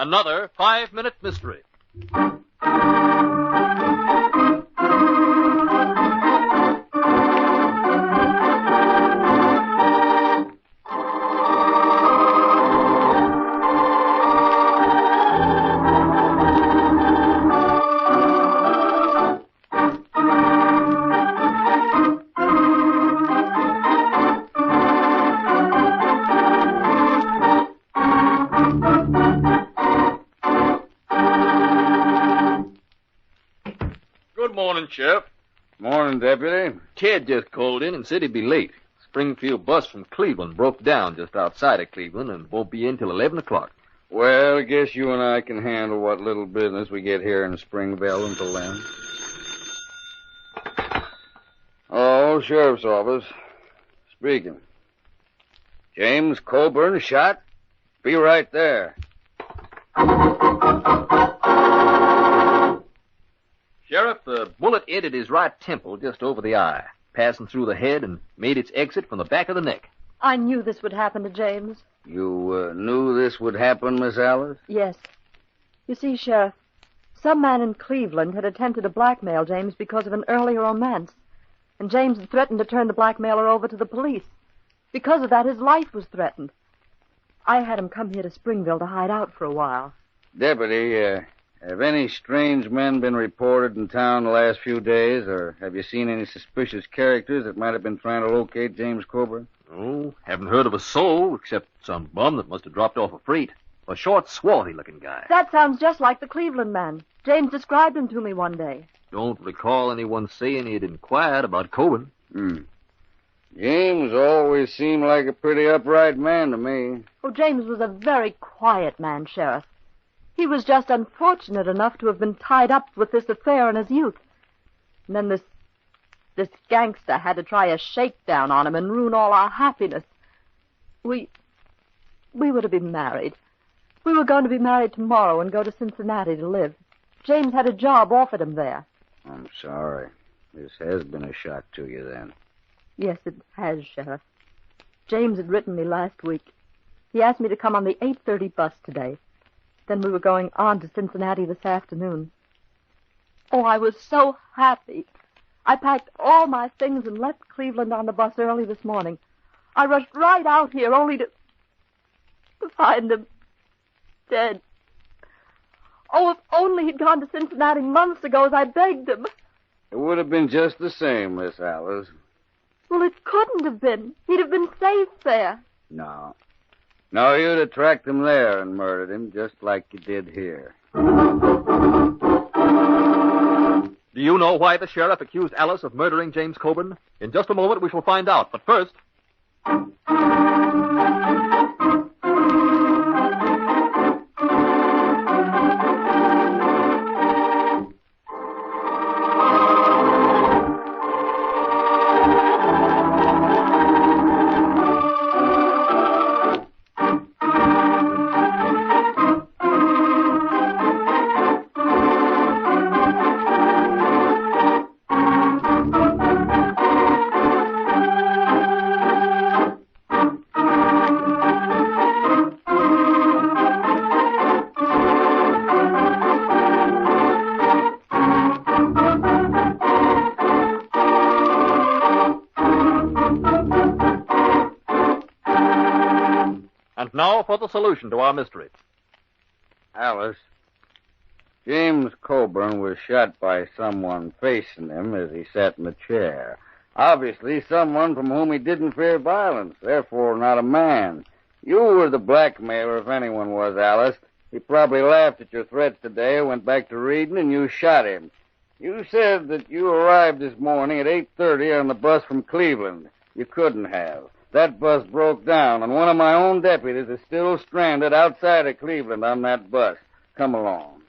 Another 5-minute mystery. Sheriff. Morning, Deputy. Ted just called in and said he'd be late. Springfield bus from Cleveland broke down just outside of Cleveland and won't be in till 11 o'clock. Well, I guess you and I can handle what little business we get here in Springville until then. Oh, Sheriff's Office. Speaking. James Coburn shot? Be right there. Sheriff, the bullet entered his right temple just over the eye, passing through the head and made its exit from the back of the neck. I knew this would happen to James. You knew this would happen, Miss Alice? Yes. You see, Sheriff, some man in Cleveland had attempted to blackmail James because of an earlier romance, and James had threatened to turn the blackmailer over to the police. Because of that, his life was threatened. I had him come here to Springville to hide out for a while. Deputy, have any strange men been reported in town the last few days, or have you seen any suspicious characters that might have been trying to locate James Coburn? Oh, haven't heard of a soul, except some bum that must have dropped off a freight. A short, swarthy-looking guy. That sounds just like the Cleveland man. James described him to me one day. Don't recall anyone saying he'd inquired about Coburn. James always seemed like a pretty upright man to me. Oh, James was a very quiet man, Sheriff. He was just unfortunate enough to have been tied up with this affair in his youth. And then this gangster had to try a shakedown on him and ruin all our happiness. We were to be married. We were going to be married tomorrow and go to Cincinnati to live. James had a job offered him there. I'm sorry. This has been a shock to you, then. Yes, it has, Sheriff. James had written me last week. He asked me to come on the 8:30 bus today. Then we were going on to Cincinnati this afternoon. Oh, I was so happy. I packed all my things and left Cleveland on the bus early this morning. I rushed right out here only to find him dead. Oh, if only he'd gone to Cincinnati months ago as I begged him. It would have been just the same, Miss Alice. Well, it couldn't have been. He'd have been safe there. No, you'd have tracked him there and murdered him, just like you did here. Do you know why the sheriff accused Alice of murdering James Coburn? In just a moment, we shall find out. But first... Now for the solution to our mystery. Alice, James Coburn was shot by someone facing him as he sat in the chair. Obviously, someone from whom he didn't fear violence, therefore not a man. You were the blackmailer if anyone was, Alice. He probably laughed at your threats today, went back to reading, and you shot him. You said that you arrived this morning at 8:30 on the bus from Cleveland. You couldn't have. That bus broke down, and one of my own deputies is still stranded outside of Cleveland on that bus. Come along.